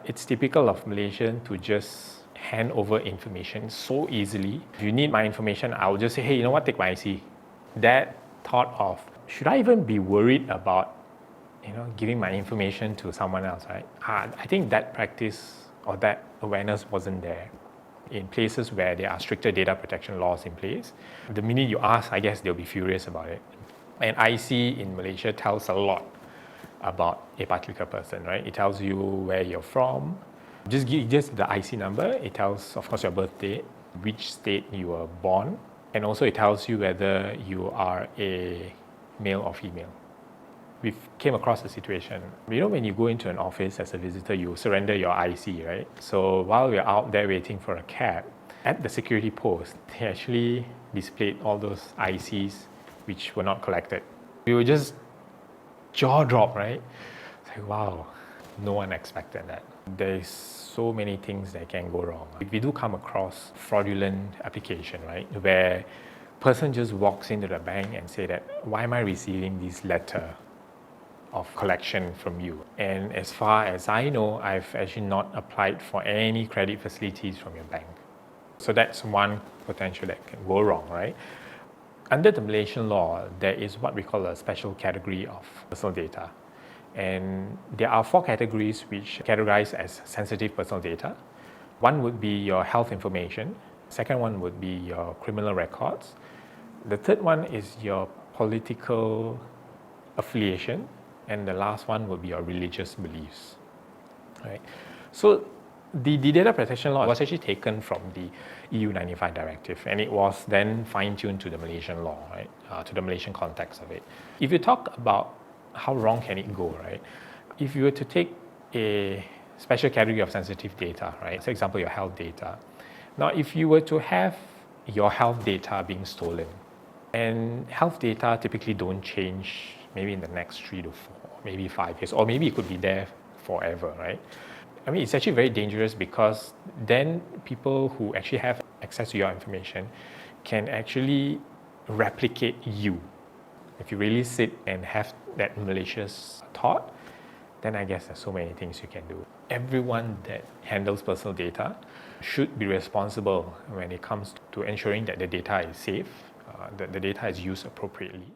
it's typical of Malaysians to just hand over information so easily. If you need my information, I'll just say, hey, you know what, take my IC. That thought of, should I even be worried about giving my information to someone else, right? I think that practice or that awareness wasn't there. In places where there are stricter data protection laws in place, the minute you ask, I guess they'll be furious about it. And IC in Malaysia tells a lot about a particular person, right? It tells you where you're from. Just the IC number. It tells, of course, your birth date, which state you were born, and also it tells you whether you are a male or female. We came across a situation. When you go into an office as a visitor, you surrender your IC, right? So while we're out there waiting for a cab, at the security post, they actually displayed all those ICs which were not collected. We were just jaw drop, right? It's like, wow, no one expected that. There's so many things that can go wrong. If we do come across fraudulent application, right, where person just walks into the bank and say that, why am I receiving this letter of collection from you? And as far as I know, I've actually not applied for any credit facilities from your bank. So that's one potential that can go wrong, right? Under the Malaysian law, there is what we call a special category of personal data. And there are 4 categories which categorize as sensitive personal data. One would be your health information. Second one would be your criminal records. The third one is your political affiliation. And the last one would be your religious beliefs, right? So the data protection law was actually taken from the EU 95 directive, and it was then fine-tuned to the Malaysian law, right? To the Malaysian context of it. If you talk about how wrong can it go, right? If you were to take a special category of sensitive data, right? For example, your health data. Now, if you were to have your health data being stolen, and health data typically don't change maybe in the next 3 to 4, maybe 5 years, or maybe it could be there forever, right? I mean, it's actually very dangerous because then people who actually have access to your information can actually replicate you. If you really sit and have that malicious thought, then I guess there's so many things you can do. Everyone that handles personal data should be responsible when it comes to ensuring that the data is safe, that the data is used appropriately.